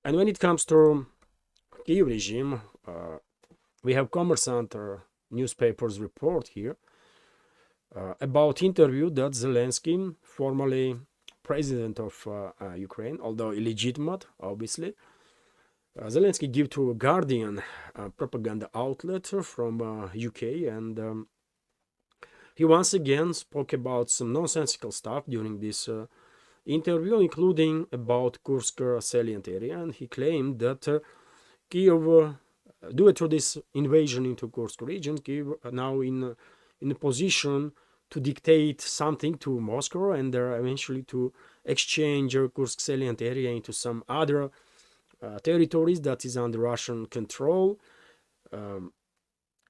And when it comes to Kyiv regime, we have Kommersant newspaper's report here about interview that Zelensky, formerly president of Ukraine, although illegitimate, obviously, Zelensky gave to a Guardian propaganda outlet from UK, and he once again spoke about some nonsensical stuff during this interview, including about Kursk salient area, and he claimed that Kyiv, due to this invasion into Kursk region, Kyiv now in a position to dictate something to Moscow, and eventually to exchange Kursk salient area into some other territories that is under Russian control.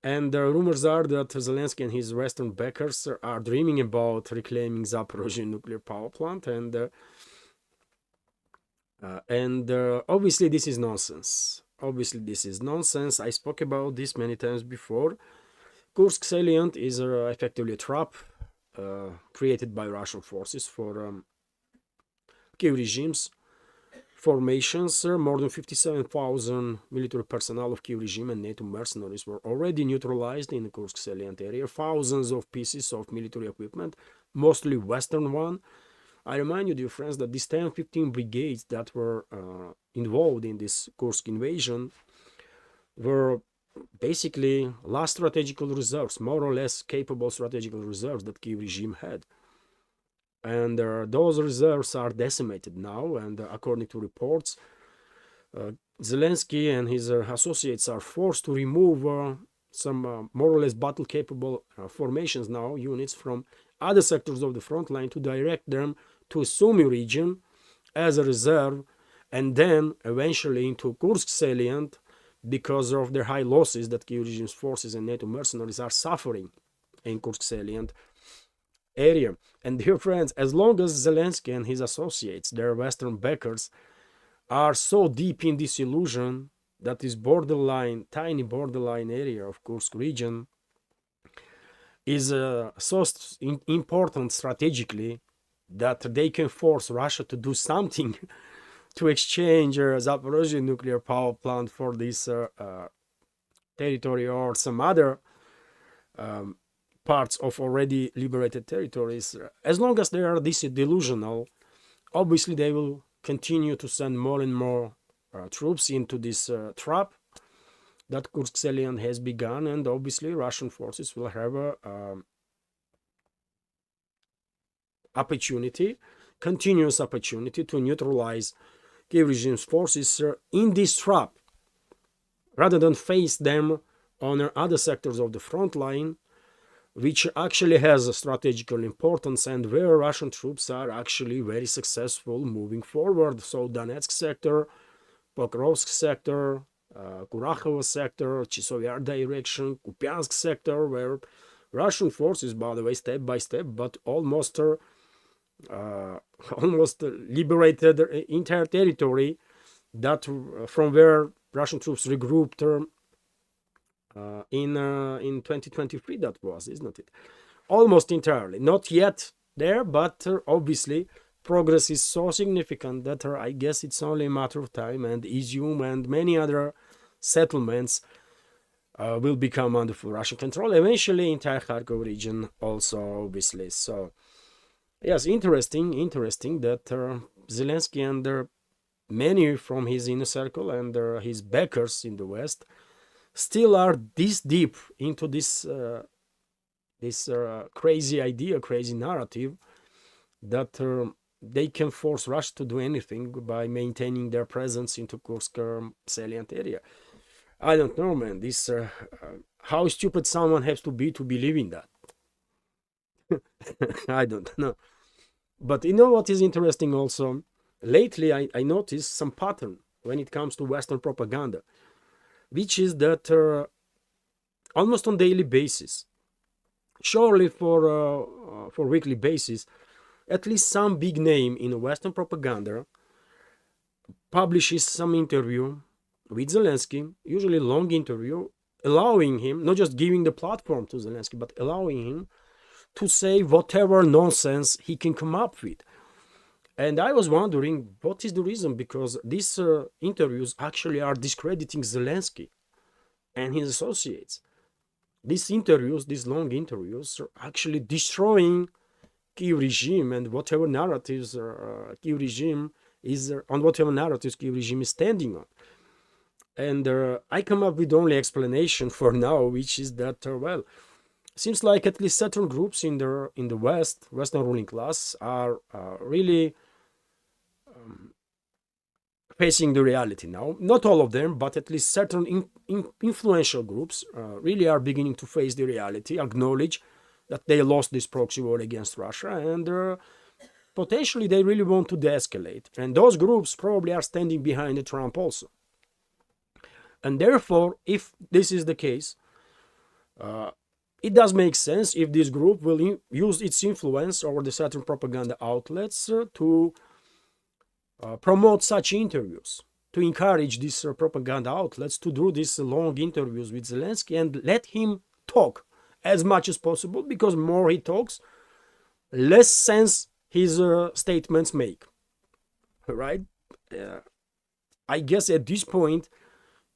And the rumors are that Zelensky and his Western backers are dreaming about reclaiming Zaporozhye nuclear power plant, and obviously this is nonsense. Obviously this is nonsense. I spoke about this many times before. Kursk salient is effectively a trap created by Russian forces for Kyiv regime's formations. More than 57,000 military personnel of Kyiv regime and NATO mercenaries were already neutralized in the Kursk salient area. Thousands of pieces of military equipment, mostly Western one. I remind you, dear friends, that these 10-15 brigades that were involved in this Kursk invasion were basically last strategical reserves, more or less capable strategical reserves that Kyiv regime had. And those reserves are decimated now, and according to reports, Zelensky and his associates are forced to remove some more or less battle-capable formations now, units from other sectors of the front line, to direct them to Sumy region as a reserve, and then eventually into Kursk salient, because of their high losses that Kyiv regime's forces and NATO mercenaries are suffering in Kursk salient area. And dear friends, as long as Zelensky and his associates, their Western backers, are so deep in this illusion that this borderline, tiny borderline area of Kursk region is so important strategically that they can force Russia to do something to exchange Zaporozhye nuclear power plant for this territory or some other parts of already liberated territories. As long as they are this delusional, obviously they will continue to send more and more troops into this trap that Kursk salient has begun, and obviously Russian forces will have a continuous opportunity to neutralize Kyiv regime's forces in this trap, rather than face them on other sectors of the front line, which actually has a strategical importance and where Russian troops are actually very successful moving forward. So Donetsk sector, Pokrovsk sector, Kurachovo sector, Chisov Yar direction, Kupiansk sector, where Russian forces, by the way, step by step, but almost liberated entire territory that from where Russian troops regrouped in 2023, that was, isn't it? Almost entirely. Not yet there, but obviously progress is so significant that I guess it's only a matter of time, and Izium and many other settlements will become under full Russian control. Eventually, entire Kharkov region also, obviously. So, yes, interesting that Zelensky and many from his inner circle and his backers in the West still are this deep into this crazy idea, crazy narrative that they can force Russia to do anything by maintaining their presence into Kursk salient area. I don't know, man. This how stupid someone has to be believe in that. I don't know. But you know what is interesting also? Lately, I noticed some pattern when it comes to Western propaganda, which is that almost on daily basis, surely for weekly basis, at least some big name in Western propaganda publishes some interview with Zelensky, usually long interview, allowing him, not just giving the platform to Zelensky, but allowing him to say whatever nonsense he can come up with. And I was wondering what is the reason, because these interviews actually are discrediting Zelensky and his associates. These interviews, these long interviews, are actually destroying Kyiv regime and whatever narratives Kyiv regime is on whatever narratives Kyiv regime is standing on. And I come up with only explanation for now, which is that well, seems like at least certain groups in the Western ruling class are really facing the reality now. Not all of them, but at least certain influential groups really are beginning to face the reality, acknowledge that they lost this proxy war against Russia, and potentially they really want to de-escalate. And those groups probably are standing behind Trump also. And therefore, if this is the case, it does make sense if this group will use its influence over the certain propaganda outlets to promote such interviews, to encourage these propaganda outlets to do these long interviews with Zelensky and let him talk as much as possible, because more he talks, less sense his statements make. Right? I guess at this point,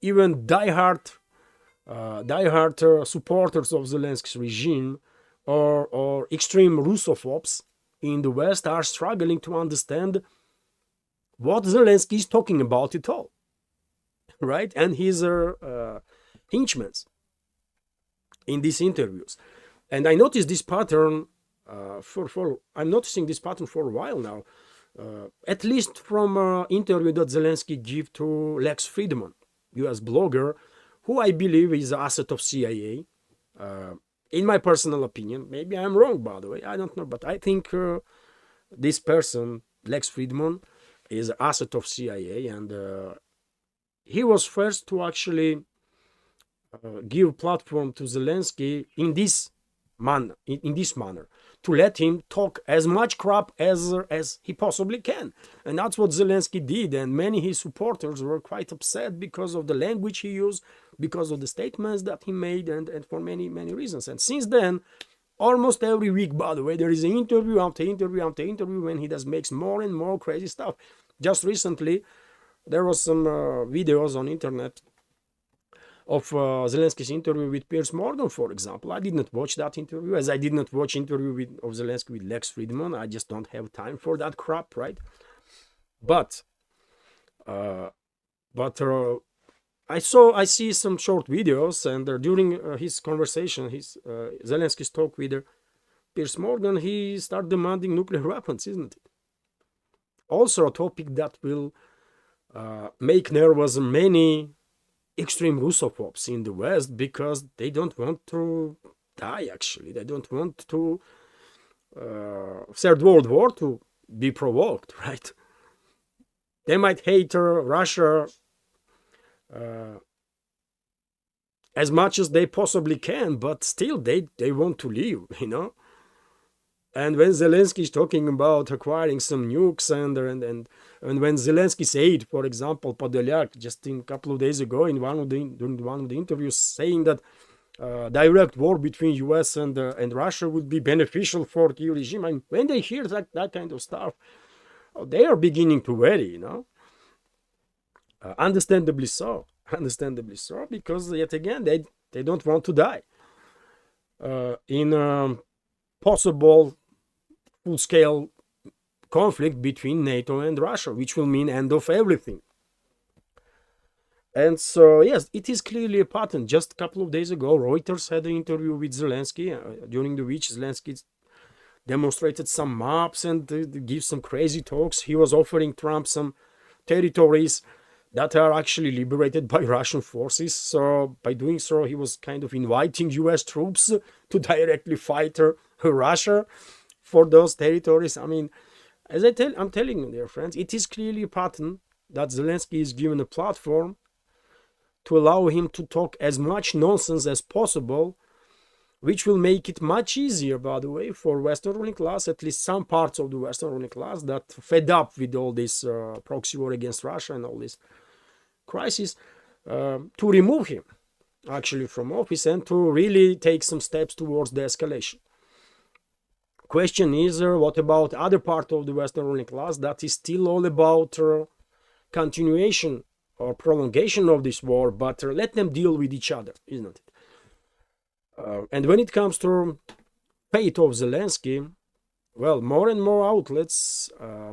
even diehard supporters of Zelensky's regime or extreme Russophobes in the West are struggling to understand what Zelensky is talking about at all, right? And his henchmen in these interviews. And I noticed this pattern I'm noticing this pattern for a while now, at least from an interview that Zelensky gave to Lex Fridman, US blogger, who I believe is an asset of CIA. In my personal opinion, maybe I'm wrong, by the way, I don't know, but I think this person, Lex Fridman, is an asset of CIA, and he was first to actually give platform to Zelensky in this manner, to let him talk as much crap as he possibly can. And that's what Zelensky did, and many of his supporters were quite upset because of the language he used, because of the statements that he made, and for many, many reasons. And since then, almost every week, by the way, there is an interview after interview after interview when he makes more and more crazy stuff. Just recently, there was some videos on internet of Zelensky's interview with Piers Morgan, for example. I did not watch that interview, as I did not watch interview of Zelensky with Lex Fridman. I just don't have time for that crap, right? But I see some short videos, and during his conversation, Zelensky's talk with Piers Morgan, he started demanding nuclear weapons, isn't it? Also a topic that will make nervous many extreme Russophobes in the West, because they don't want to die, actually. They don't want to Third World War to be provoked, right? They might hate Russia as much as they possibly can, but still they want to live, you know? And when Zelensky is talking about acquiring some nukes, and when Zelensky said, for example, Podolyak just a couple of days ago during one of the interviews, saying that direct war between US and Russia would be beneficial for the regime. And when they hear that kind of stuff, they are beginning to worry, you know. Understandably so, because yet again they don't want to die in possible full-scale conflict between NATO and Russia, which will mean end of everything. And so, yes, it is clearly a pattern. Just a couple of days ago, Reuters had an interview with Zelensky, during which Zelensky demonstrated some maps and gave some crazy talks. He was offering Trump some territories that are actually liberated by Russian forces. So by doing so, he was kind of inviting US troops to directly fight Russia for those territories. I mean, as I'm telling you, dear friends, it is clearly a pattern that Zelensky is given a platform to allow him to talk as much nonsense as possible, which will make it much easier, by the way, for Western ruling class, at least some parts of the Western ruling class that fed up with all this proxy war against Russia and all this crisis, to remove him actually from office and to really take some steps towards the escalation. question is, what about other part of the Western ruling class that is still all about continuation or prolongation of this war, but let them deal with each other, isn't it? And when it comes to fate of Zelensky, well, more and more outlets,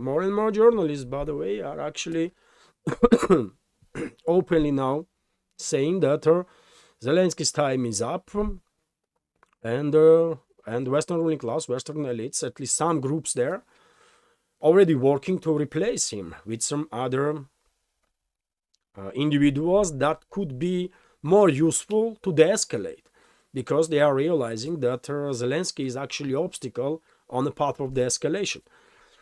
more and more journalists, by the way, are actually openly now saying that Zelensky's time is up, and Western ruling class, Western elites, at least some groups there, already working to replace him with some other individuals that could be more useful to de-escalate, because they are realizing that Zelensky is actually obstacle on the path of de-escalation.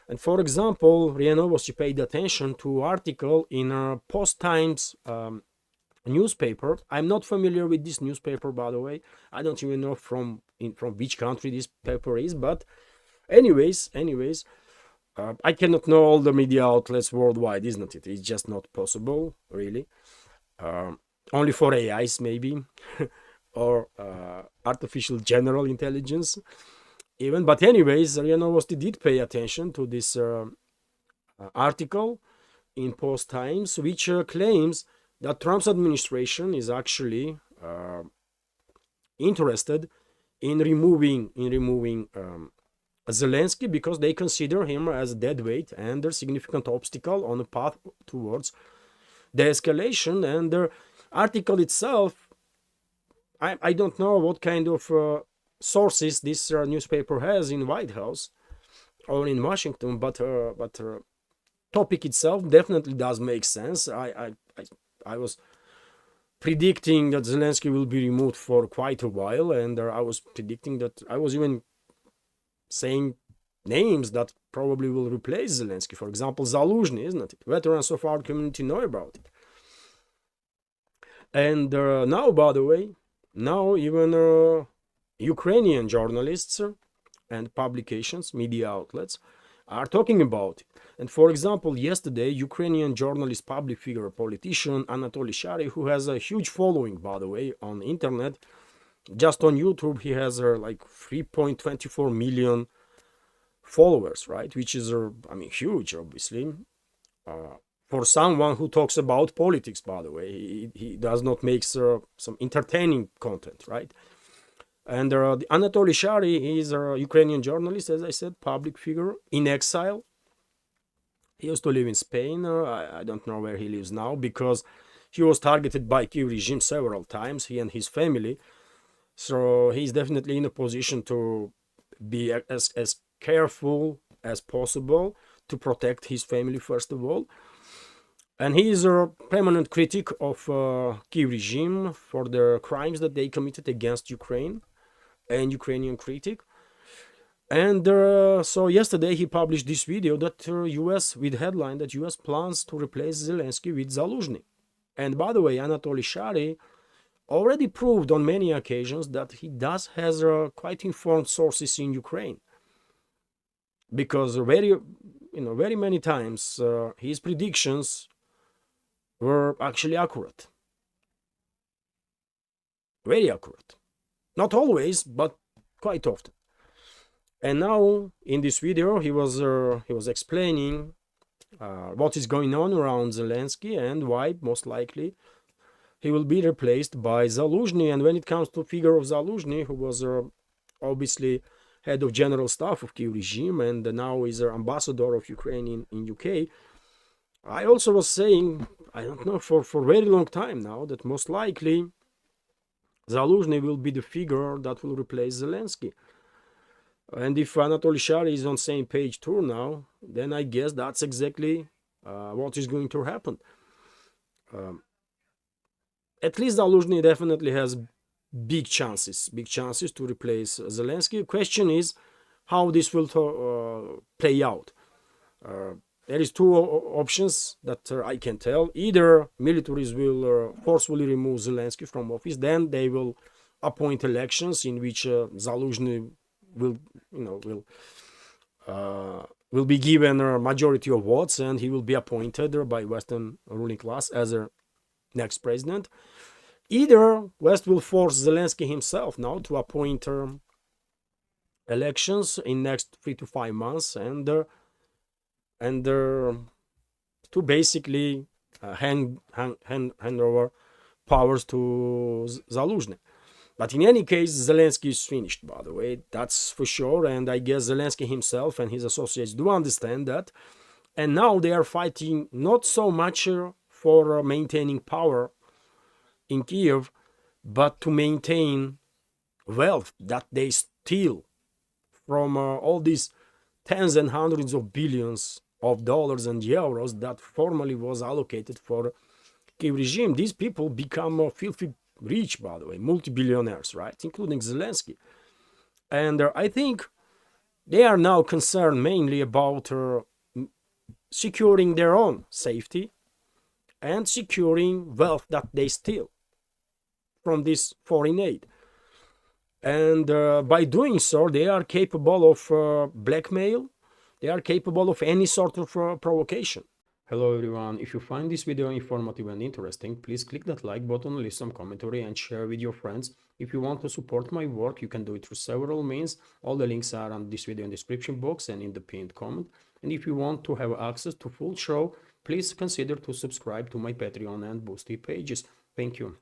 And for example, RIA Novosti paid attention to article in a Post-Times newspaper. I'm not familiar with this newspaper, by the way. I don't even know from which country this paper is, but anyways, I cannot know all the media outlets worldwide, isn't it? It's just not possible, really. Only for AIs, maybe, or artificial general intelligence, even. But anyways, RIA Novosti did pay attention to this article in Post-Times, which claims that Trump's administration is actually interested in removing Zelensky, because they consider him as a deadweight and a significant obstacle on the path towards de-escalation. And the article itself, I don't know what kind of sources this newspaper has in White House or in Washington, but topic itself definitely does make sense. I was predicting that Zelensky will be removed for quite a while, and I was predicting that, I was even saying names that probably will replace Zelensky. For example, Zaluzhny, isn't it? Veterans of our community know about it. And now, by the way, now even Ukrainian journalists and publications, media outlets, are talking about it. And for example, yesterday, Ukrainian journalist, public figure, politician Anatoly Shary, who has a huge following, by the way, on the internet, just on YouTube, he has like 3.24 million followers, right? Which is, I mean, huge, obviously. For someone who talks about politics, by the way, he does not make some entertaining content, right? And Anatoly Shary is a Ukrainian journalist, as I said, public figure, in exile. He used to live in Spain. I don't know where he lives now, because he was targeted by Kyiv regime several times, he and his family. So he's definitely in a position to be as careful as possible to protect his family, first of all. And he is a permanent critic of Kyiv regime for the crimes that they committed against Ukraine, and Ukrainian critic. And so yesterday he published this video that US, with headline that US plans to replace Zelensky with Zaluzhny. And by the way, Anatoly Shary already proved on many occasions that he does has quite informed sources in Ukraine, because very many times his predictions were actually accurate, very accurate. Not always, but quite often. And now in this video he was explaining what is going on around Zelensky and why most likely he will be replaced by Zaluzhny. And when it comes to figure of Zaluzhny, who was obviously head of general staff of Kyiv regime and now is an ambassador of Ukraine in UK, I also was saying, I don't know, for a very long time now, that most likely Zaluzhny will be the figure that will replace Zelensky. And if Anatoly Shary is on same page too now, then I guess that's exactly what is going to happen. At least Zaluzhny definitely has big chances to replace Zelensky. Question is how this will play out. There is two options that I can tell. Either militaries will forcefully remove Zelensky from office, then they will appoint elections in which Zaluzhny will be given a majority of votes, and he will be appointed by Western ruling class as a next president. Either West will force Zelensky himself now to appoint elections in next 3 to 5 months, and to basically hand over powers to Zaluzhny. But in any case, Zelensky is finished, by the way, that's for sure. And I guess Zelensky himself and his associates do understand that. And now they are fighting not so much for maintaining power in Kiev, but to maintain wealth that they steal from all these tens and hundreds of billions of dollars and euros that formerly was allocated for Kiev regime. These people become filthy rich, by the way, multi-billionaires, right, including Zelensky. And I think they are now concerned mainly about securing their own safety and securing wealth that they steal from this foreign aid. And by doing so, they are capable of blackmail. They are capable of any sort of provocation. Hello everyone, if you find this video informative and interesting, please click that like button, leave some commentary and share with your friends. If you want to support my work, you can do it through several means. All the links are on this video in the description box and in the pinned comment. And if you want to have access to full show, please consider to subscribe to my Patreon and Boosty pages. Thank you.